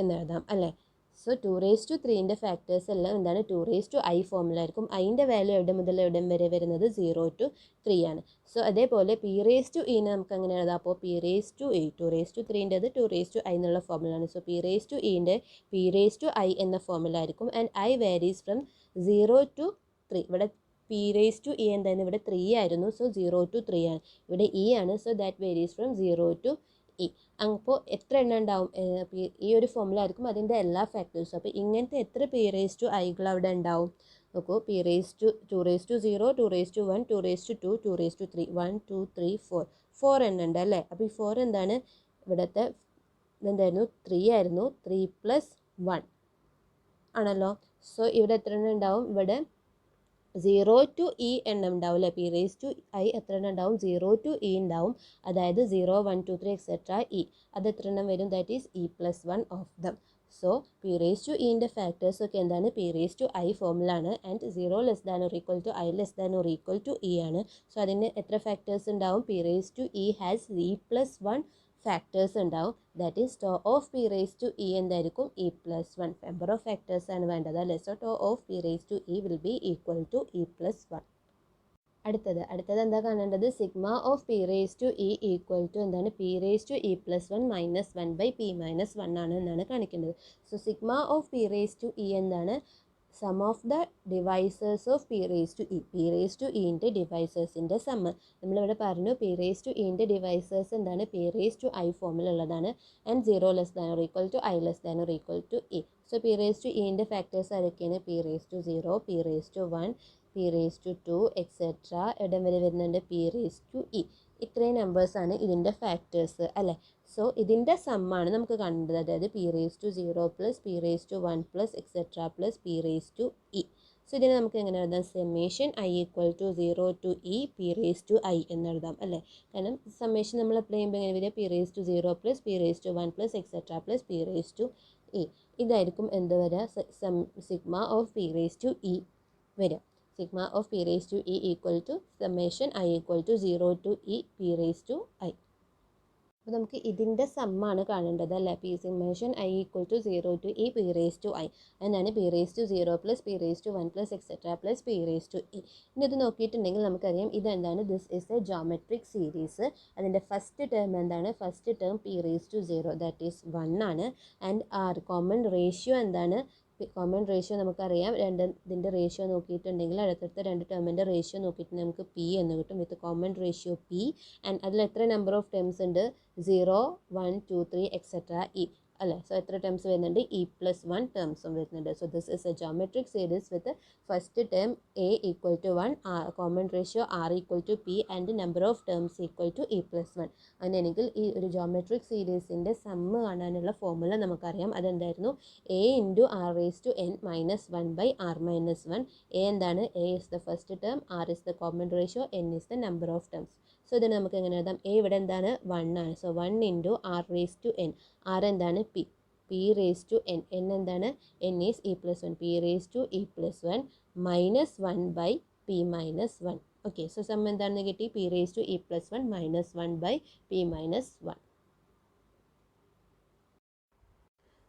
എന്ന് എഴുതാം അല്ലേ. സോ 2 raised to 3ൻ്റെ ഫാക്ടേഴ്സ് എല്ലാം എന്താണ്, 2 raised to I ഫോമിലായിരിക്കും. ഐൻ്റെ വാല്യൂ എവിടെ മുതൽ എവിടെ വരെ വരുന്നത്, 0 to 3 ആണ്. സോ അതേപോലെ P raised to E നമുക്ക് അങ്ങനെ എഴുതാം. അപ്പോൾ P raised to E, 2 raised to 3ൻ്റെത് 2 raised to I എന്നുള്ള ഫോമിലാണ്. സോ P raised to Eൻ്റെ P raised to I എന്ന ഫോമിലായിരിക്കും. And I varies from 0 to 3. ഇവിടെ P raised to E എന്തായിരുന്നു, ഇവിടെ 3 ആയിരുന്നു. സോ 0 to 3 ആണ്. ഇവിടെ E ആണ്. So that varies from 0 to E. അപ്പോൾ എത്ര എണ്ണം ഉണ്ടാവും, ഈ ഒരു ഫോമിലായിരിക്കും അതിൻ്റെ എല്ലാ ഫാക്ടേഴ്സും. അപ്പോൾ ഇങ്ങനത്തെ എത്ര P raised to Iകൾ അവിടെ ഉണ്ടാവും നോക്കൂ. P raised to 2 raised to 0, 2 raised to 1, 2 raised to 2, 2 raised to 3, 1, 2, 3, 4 എണ്ണം ഉണ്ട് അല്ലേ. അപ്പോൾ ഈ 4 എന്താണ്, ഇവിടുത്തെ എന്തായിരുന്നു, 3 ആയിരുന്നു. 3 + 1 ആണല്ലോ. സോ ഇവിടെ എത്ര എണ്ണം ഉണ്ടാവും, ഇവിടെ 0 to E എണ്ണം ഉണ്ടാവും അല്ലേ. P raised to I എത്ര എണ്ണം ഉണ്ടാവും, 0 to E ഉണ്ടാവും. അതായത് 0, 1, 2, 3 etc. E. അത് എത്ര എണ്ണം വരും, that is E plus 1 of them. So P raised to Eൻ്റെ ഫാക്ടേഴ്സ് ഒക്കെ എന്താണ്, P raised to I ഫോമിലാണ്. And 0 less than or equal to I less than or equal to E ആണ്. സോ അതിന് എത്ര ഫാക്ടേഴ്സ് ഉണ്ടാവും, P raised to E has E plus 1 factors ഉണ്ടാവും. That is tau of P raised to E എന്തായിരിക്കും, E plus 1. Number of factors ആണ് വേണ്ടത് അല്ലേ. So tau of P raised to E will be equal to E plus 1. അടുത്തത് എന്താ കാണേണ്ടത്, sigma of P raised to E equal to എന്താണ്, P raised to E plus 1 minus 1 by P minus 1 ആണ് എന്നാണ് കാണിക്കേണ്ടത്. So sigma of P raised to E എന്താണ്, sum of the divisors of P raise to E. P raise to ഇൻ്റെ ഡിവൈസേഴ്സിൻ്റെ സമ്മ്. നമ്മളിവിടെ പറഞ്ഞു പി റേസ് ടു ഇൻ്റെ ഡിവൈസേഴ്സ് എന്താണ്, പി റേസ് ടു ഐ ഫോമിലുള്ളതാണ്. And 0 less than or equal to I less than or equal to E. So P raise to ഇൻ്റെ ഫാക്ടേഴ്സ് ആരൊക്കെയാണ്? P raise to 0, P raise to 1, P raise to 2 et cetera. ഇടം വരെ വരുന്നുണ്ട് പി റേസ് ടു ഇ. ഇത്രയും നമ്പേഴ്സാണ് ഇതിൻ്റെ ഫാക്ടേഴ്സ് അല്ലേ. സോ ഇതിൻ്റെ സമ്മാണ് നമുക്ക് കണ്ടത്. അതായത് P raise to 0 plus P raise to 1 plus etcetera plus P raise to E. So ഇതിനെ നമുക്ക് എങ്ങനെ എഴുതാം? Summation I equal to 0 to E P raise to I എന്നെഴുതാം അല്ലേ. കാരണം സമ്മേഷൻ നമ്മൾ അപ്ലൈ ചെയ്യുമ്പോൾ എങ്ങനെ വരിക? P raise to 0 plus P raise to 1 plus etcetera plus P raise to E. ഇതായിരിക്കും എന്ത് വരിക? Sigma of P raise to E വരിക. Sigma of P raise to E equal to summation I equal to 0 to E P raise to I. അപ്പോൾ നമുക്ക് ഇതിൻ്റെ സമ്മാണ് കാണേണ്ടത് അല്ലേ. P summation I equal to 0 to E P raise to I. എന്നാണ് P raise to 0 plus P raise to 1 plus etcetera plus P raise to E. ഇനി ഇത് നോക്കിയിട്ടുണ്ടെങ്കിൽ നമുക്കറിയാം ഇതെന്താണ്? This is a geometric series. അതിൻ്റെ ഫസ്റ്റ് ടേം എന്താണ്? First term P raise to 0 that is 1 ആണ്. ആൻഡ് ആർ കോമൺ റേഷ്യോ എന്താണ്? കോമൺ റേഷ്യോ നമുക്കറിയാം. ഇതിൻ്റെ റേഷ്യോ നോക്കിയിട്ടുണ്ടെങ്കിൽ അടുത്തടുത്ത രണ്ട് ടേമിൻ്റെ റേഷ്യോ നോക്കിയിട്ട് നമുക്ക് പി എന്ന് കിട്ടും. വിത്ത് കോമൺ റേഷ്യോ പി. ആൻഡ് അതിൽ എത്ര നമ്പർ ഓഫ് ടേംസ് ഉണ്ട്? 0, 1, 2, 3 എക്സെട്ര ഇ അല്ലേ. സോ എത്ര ടേംസ് വരുന്നുണ്ട്? ഇ പ്ലസ് 1 ടേംസും വരുന്നുണ്ട്. So this is a geometric series with first term A equal to 1, common ratio R equal to P and number of terms equal to E plus 1. അങ്ങനെയാണെങ്കിൽ ഈ ഒരു ജോമെട്രിക് സീരീസിൻ്റെ സമ്മ് കാണാനുള്ള ഫോർമുല നമുക്കറിയാം. അതെന്തായിരുന്നു? A into R raise to N minus 1 by R minus 1. A എന്താണ്? A is the first term, R is the common ratio, N is the number of terms. So ഇതിന് നമുക്ക് എങ്ങനെ എഴുതാം? എ ഇവിടെ എന്താണ്? 1 ആണ്. So 1 into R raise to N. R എന്താണ്? P. P raise to N. N എന്താണ്? N is E plus 1. P raise to E plus 1 minus 1 by P minus 1. Okay. So sum എന്താണെന്ന് കിട്ടി? P raise to E plus 1 minus 1 by P minus 1.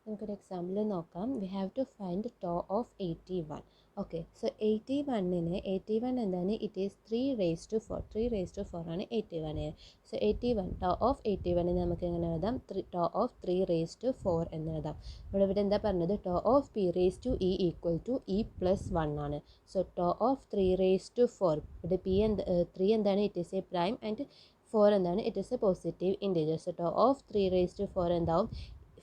നമുക്കൊരു എക്സാമ്പിൾ നോക്കാം. We have to find tau of 81. Okay. So 81 എന്താണ്? It is 3 raise to 4. 3 raise to 4 ആണ് 81. സോ 81 ടോ ഓഫ് 81 നമുക്ക് എങ്ങനെ എഴുതാം? ടോ ഓഫ് 3 റേസ് ടു 4 എന്ന് എഴുതാം. ഇവിടെ എന്താ പറഞ്ഞത്? Tau of P raise to E equal to E plus 1 ആണ്. So tau of 3 raise to 4. ഇവിടെ പി 3 എന്താണ്? It is a prime and 4 എന്താണ്? It is a positive integer. So tau of 3 raise to 4 എന്താവും?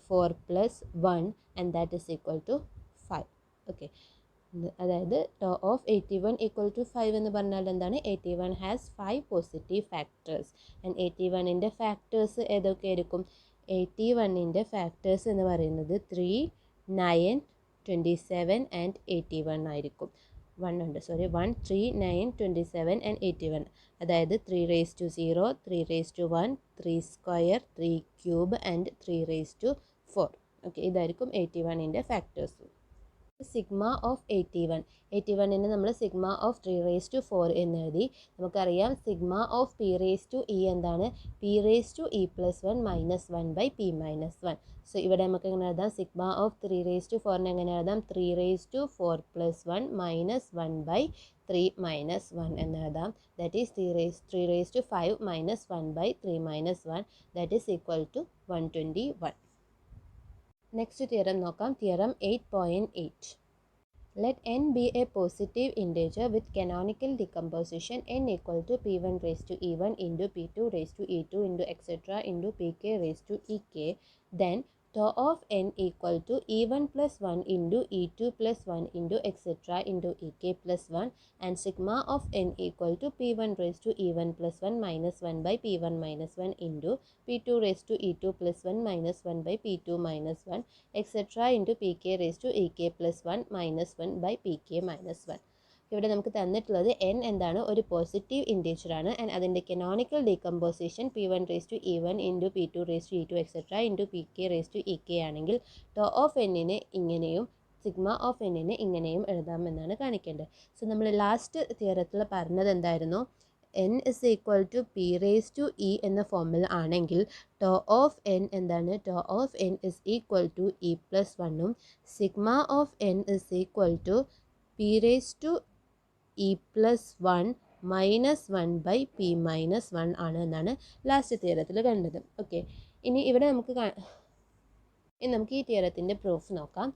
4 plus 1 and that is equal to 5. Okay. അതായത് ടോ ഓഫ് 81 ഈക്വൽ ടു 5 എന്ന് പറഞ്ഞാൽ എന്താണ്? 81 ഹാസ് 5 പോസിറ്റീവ് ഫാക്ടേഴ്സ്. ആൻഡ് 81ൻ്റെ ഫാക്ടേഴ്സ് ഏതൊക്കെ ആയിരിക്കും? 81ൻ്റെ ഫാക്ടേഴ്സ് എന്ന് പറയുന്നത് 3, 9, 27 ആൻഡ് 81 ആയിരിക്കും. 1 ഉണ്ട്, സോറി. 1, 3, 9, 27 ആൻഡ് 81. അതായത് 3 raise to 0, 3 raise to 1, 3 square, 3 cube and 3 raise to 4. Okay. ഇതായിരിക്കും 81ൻ്റെ ഫാക്ടേഴ്സ്. സിഗ്മ ഓഫ് 81നെ നമ്മൾ സിഗ്മ ഓഫ് 3 റേസ് ടു 4 എന്ന് എഴുതി. നമുക്കറിയാം sigma of P raise to e എന്താണ്? P raise to E plus 1 minus 1 by P minus 1. So ഇവിടെ നമുക്ക് എങ്ങനെ എഴുതാം? സിഗ്മ ഓഫ് 3 റേസ് ടു 4നെ എങ്ങനെ എഴുതാം? 3 raise to 4 plus 1 minus 1 by 3 minus 1 എന്ന് എഴുതാം. That is 3 raise to 5 minus 1 by 3 minus 1. That is equal to 121. Next theorem നോക്കാം. Theorem 8.8. Let n be a positive integer with canonical decomposition n equal to p1 raised to e1 into p2 raised to e2 into etc. into pk raised to ek. Then tau of n equal to e1 plus 1 into e2 plus 1 into etc. into ek plus 1 and sigma of n equal to p1 raised to e1 plus 1 minus 1 by p1 minus 1 into p2 raised to e2 plus 1 minus 1 by p2 minus 1 etc. into pk raised to ek plus 1 minus 1 by pk minus 1. ഇവിടെ നമുക്ക് തന്നിട്ടുള്ളത് n എന്താണ്? ഒരു പോസിറ്റീവ് ഇൻറ്റീജർ ആണ്. ആൻഡ് അതിൻ്റെ canonical decomposition p1 raise to e1 into p2 raise to e2 etcetera into pk raise to ek ആണെങ്കിൽ ടോ ഓഫ് എന്നിനെ ഇങ്ങനെയും സിഗ്മ ഓഫ് എന്നിനെ ഇങ്ങനെയും എഴുതാമെന്നാണ് കാണിക്കേണ്ടത്. സോ നമ്മൾ ലാസ്റ്റ് തിയറത്തിൽ പറഞ്ഞത് എന്തായിരുന്നു? n is equal to p raise to e എന്ന ഫോമിൽ ആണെങ്കിൽ ടോ ഓഫ് n എന്താണ്? Tau of n is equal to E plus 1ഉം sigma of n is equal to p raise to E plus 1 minus 1 by P minus 1 ആണ് എന്നാണ് ലാസ്റ്റ് തിയറത്തിൽ കണ്ടത്. ഓക്കെ. ഇനി ഇവിടെ നമുക്ക് ഈ തിയറത്തിൻ്റെ പ്രൂഫ് നോക്കാം.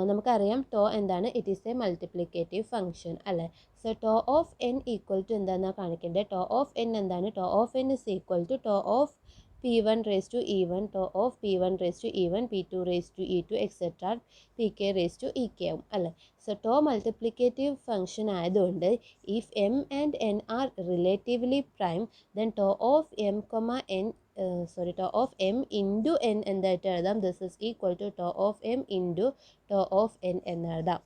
നമുക്കറിയാം ടോ എന്താണ്, it is a multiplicative function അല്ലേ. So tau of N equal to എന്താണെന്നാണ് കാണിക്കേണ്ടത്. ടോ ഓഫ് എൻ എന്താണ്, tau of N is equal to tau of P1 raised to E1, tau of P1 raised to E1, P2 raised to E2 etcetera Pk raised to Ek ആവും അല്ലേ. സോ ടോ മൾട്ടിപ്ലിക്കേറ്റീവ് ഫംഗ്ഷൻ ആയതുകൊണ്ട് if m and n are relatively prime then tau of M n tau of M into N എന്തായിട്ട് എഴുതാം, this is equal to tau of M into tau of N എന്നെഴുതാം.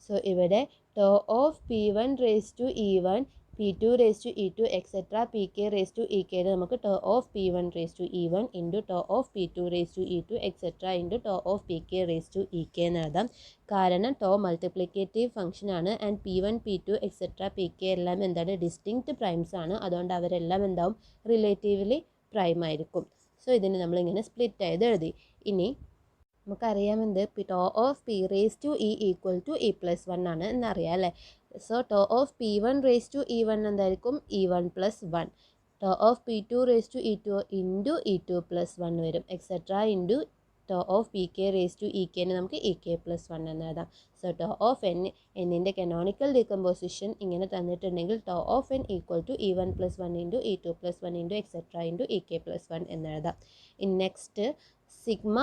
സോ ഇവിടെ tau of P1 raise to E1, P2 raise to E2 etcetera Pk raise to Ek നമുക്ക് tau of P1 raise to E1 into tau of P2 raise to E2 etcetera into tau of Pk raise to Ek എന്ന് എഴുതാം. കാരണം ടോ മൾട്ടിപ്ലിക്കേറ്റീവ് ഫംഗ്ഷൻ ആണ് and P1, P2 et cetera Pk എല്ലാം എന്താണ്, ഡിസ്റ്റിങ്ക്റ്റ് പ്രൈംസ് ആണ്. അതുകൊണ്ട് അവരെല്ലാം എന്താവും, റിലേറ്റീവ്ലി പ്രൈം ആയിരിക്കും. സോ ഇതിന് നമ്മളിങ്ങനെ സ്പ്ലിറ്റ് ചെയ്ത് എഴുതി. ഇനി നമുക്കറിയാം എന്ത്, tau of P raise to E equal to E plus one ആണ് എന്നറിയാം അല്ലേ. So tau of P1 raise to E1 എന്തായിരിക്കും, E1 plus one. Tau of P2 raise to E2 into E2 plus one വരും etcetera into tau of Pk raise to Ekനെ നമുക്ക് Ek പ്ലസ് വൺ എന്ന് എഴുതാം. സോ ടോ ഓഫ് എന്നിൻ്റെ കനോണിക്കൽ ഡീകമ്പോസിഷൻ ഇങ്ങനെ തന്നിട്ടുണ്ടെങ്കിൽ tau of N equal to E1 plus one into E2 plus one into etcetera into Ek plus one എന്ന് എഴുതാം. In next sigma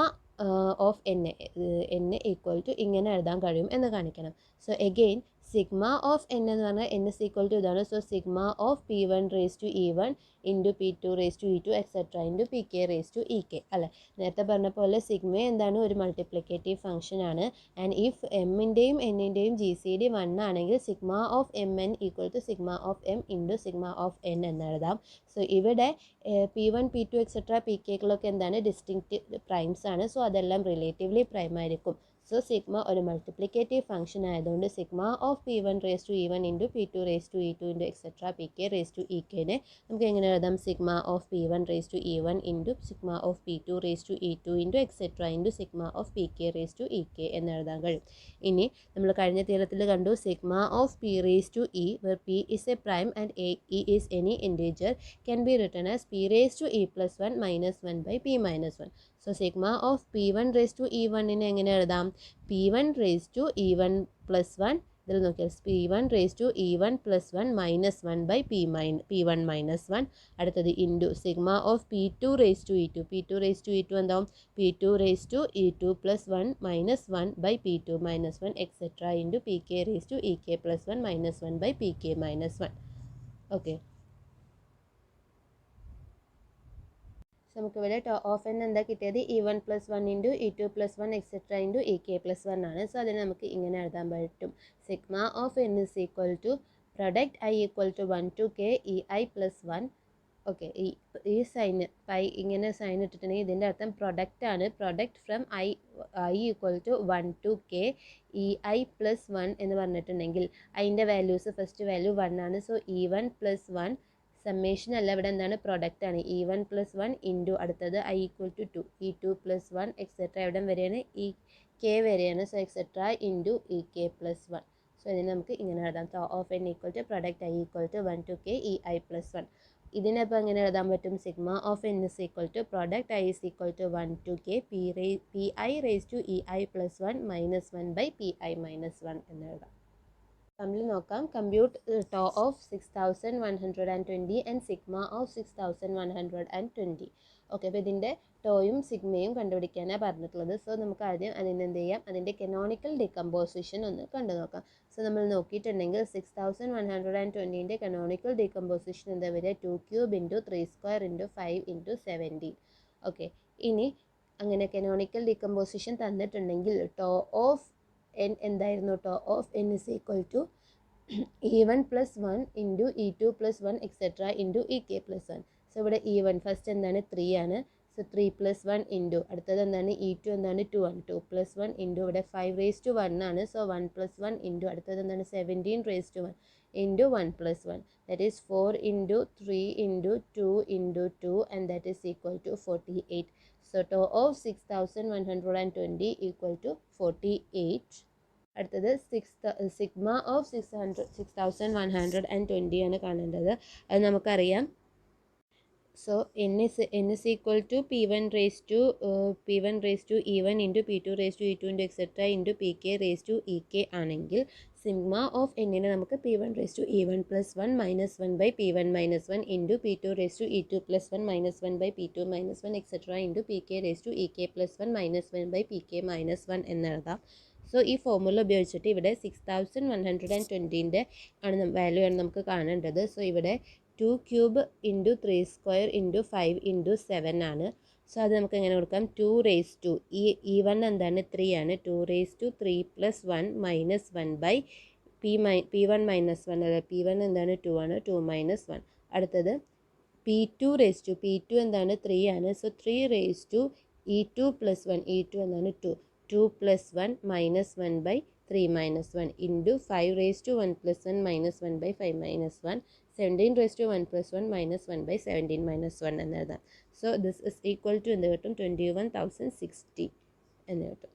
of N equal to ഇങ്ങനെ എഴുതാൻ കഴിയും എന്ന് കാണിക്കണം. So again sigma of N എന്ന് പറഞ്ഞാൽ എൻ ഇസ് ഈക്വൽ ടു ഇതാണ്. So sigma of P1 raise to E1 into P2 raise to E2 etcetera into Pk raise to Ek അല്ലേ. നേരത്തെ പറഞ്ഞ പോലെ സിഗ്മ എന്താണ്, ഒരു മൾട്ടിപ്ലിക്കേറ്റീവ് ഫംഗ്ഷൻ ആണ്. ആൻഡ് ഇഫ് എമ്മിൻ്റെയും എന്നിൻ്റെയും ജി സി ഡി 1 ആണെങ്കിൽ sigma of M N equal to sigma of M into sigma of N എന്ന് എഴുതാം. സോ ഇവിടെ P1, P2 എക്സെട്ര Pkകളൊക്കെ എന്താണ്, ഡിസ്റ്റിങ്ക്റ്റ് പ്രൈംസ് ആണ്. സോ അതെല്ലാം റിലേറ്റീവ്ലി പ്രൈം ആയിരിക്കും. സോ സിഗ്മ ഒരു മൾട്ടിപ്ലിക്കേറ്റീവ് ഫംഗ്ഷൻ ആയതുകൊണ്ട് sigma of P1 raise to E1 into P2 raise to E2 into etcetera Pk raise to Ekനെ നമുക്ക് എങ്ങനെ എഴുതാം, sigma of P1 raise to E1 into sigma of P2 raise to E2 into etcetera into sigma of Pk raise to Ek എന്ന് എഴുതാൻ കഴിയും. ഇനി നമ്മൾ കഴിഞ്ഞ തീരത്തിൽ കണ്ടു sigma of P raise to E where P is a prime and E is any integer can be written as P raised to E plus 1 minus 1 by P minus 1. So sigma of P1 raised to E1 നെ എങ്ങനെ എഴുതാം, P1 raised to E1 plus 1, ഇതിൽ നോക്കിയാൽ P1 raised to E1 plus 1 minus 1 by P1 minus 1. അടുത്തത് into sigma of P2 raised to E2, P2 raised to E2 എന്താവും, P2 raised to E2 plus 1 minus 1 by P2 minus 1 et cetera into Pk raised to Ek plus 1 minus 1 by Pk minus 1. Okay. നമുക്കിവിടെ ടോ ഓഫ് എൻ എന്താ കിട്ടിയത്, E1 plus one into E2 plus one et cetera into Ek plus one ആണ്. സോ അതിന് നമുക്ക് ഇങ്ങനെ എഴുതാൻ പറ്റും, sigma of N is equal to product I equal to 1 to k EI plus one. Okay, ഈ സൈന് പൈ ഇങ്ങനെ സൈൻ ഇട്ടിട്ടുണ്ടെങ്കിൽ ഇതിൻ്റെ അർത്ഥം പ്രൊഡക്റ്റ് ആണ്. Product from I equal to 1 to k EI plus one എന്ന് പറഞ്ഞിട്ടുണ്ടെങ്കിൽ അതിൻ്റെ വാല്യൂസ് ഫസ്റ്റ് വാല്യൂ 1 ആണ്. So E1 plus one summation അല്ല, ഇവിടെ എന്താണ്, പ്രൊഡക്റ്റ് ആണ്. E1 പ്ലസ് വൺ ഇൻറ്റു അടുത്തത് I equal to 2, E2 plus one etcetera എവിടെ വരെയാണ്, Ek വരെയാണ്. സോ etcetera into Ek plus one. സോ ഇതിന് നമുക്ക് ഇങ്ങനെ എഴുതാം, tau of N equal to product I equal to 1 to k EI plus one. ഇതിനപ്പോൾ എങ്ങനെ എഴുതാൻ പറ്റും, sigma of N is equal to product I is equal to 1 to k PI raise to EI plus one minus 1 by PI minus 1 എന്ന് എഴുതാം. നമ്മൾ നോക്കാം, compute tau of 6120 and sigma of 6120. Okay, അപ്പോൾ ഇതിൻ്റെ ടോയും സിഗ്മയും കണ്ടുപിടിക്കാനാണ് പറഞ്ഞിട്ടുള്ളത്. സോ നമുക്ക് ആദ്യം അതിന് എന്ത് ചെയ്യാം, അതിൻ്റെ കനോണിക്കൽ ഡികമ്പോസിഷൻ ഒന്ന് കണ്ടു നോക്കാം. സോ നമ്മൾ നോക്കിയിട്ടുണ്ടെങ്കിൽ 6120ൻ്റെ കനോണിക്കൽ ഡികമ്പോസിഷൻ എന്താ വരിക, 2 cube into 3 square into 5 into 17. Okay, ഇനി അങ്ങനെ കനോണിക്കൽ ഡികമ്പോസിഷൻ തന്നിട്ടുണ്ടെങ്കിൽ ടോ ഓഫ് എൻ എന്തായിരുന്നു, tau of N is equal to E1 plus 1 into E2 plus 1 et cetera into Ek plus 1. So ഇവിടെ E1 ഫസ്റ്റ് എന്താണ്, 3 ആണ്. സോ 3 പ്ലസ് 1 ഇൻറ്റു അടുത്തത് എന്താണ്, E2 എന്താണ്, 2 ആണ്. 2 പ്ലസ് 1 ഇൻറ്റു ഇവിടെ 5 റേസ് ടു 1 ആണ്. സോ 1 പ്ലസ് 1 ഇൻറ്റു അടുത്തത് എന്താണ്, 17 raise to 1 into 1 plus 1, that is 4 into 3 into 2 into 2 and that is equal to 48. So tau of 6120 equal to 48. അടുത്തത് സിഗ്മ ഓഫ് 6120 ആണ് കാണേണ്ടത്. അത് നമുക്കറിയാം, So n is equal to p1 raised to e1 into p2 raised to e2 into etc. into pk raised to ek ആണെങ്കിൽ സിഗ്മ ഓഫ് എന്നിനെ നമുക്ക് p1 raised to e1 plus 1 minus 1 by p1 minus 1 into p2 raised to e2 plus 1 minus 1 by p2 minus 1 etc. into pk raised to ek plus 1 minus 1 by pk minus 1 എന്നെഴുതാം. സോ ഈ ഫോർമുല ഉപയോഗിച്ചിട്ട് ഇവിടെ 6120ൻ്റെ വാല്യൂ ആണ് നമുക്ക് കാണേണ്ടത്. സോ ഇവിടെ 2 cube into 3 square into 5 into 7 ആണ്. സോ അത് നമുക്ക് എങ്ങനെ കൊടുക്കാം, 2 റേസ് ടു ഈ വൺ എന്താണ് 3 ആണ്, 2 raise to 3 plus 1 minus 1 by p1 minus 1 അല്ല p1 എന്താണ് 2 ആണ്, 2 മൈനസ് 1. അടുത്തത് p2 റേസ് ടു p2 എന്താണ് 3 ആണ്. So 3 raise to e2 plus 1 e2 എന്താണ് 2 plus 1 minus 1 by 3 minus 1 into 5 raise to 1 plus 1 minus 1 by 5 minus 1 17 raise to 1 plus 1 minus 1 by 17 minus 1 എന്ന് എഴുതാം. So this is equal to എന്ത് കിട്ടും, 21,060 എന്ന് കിട്ടും.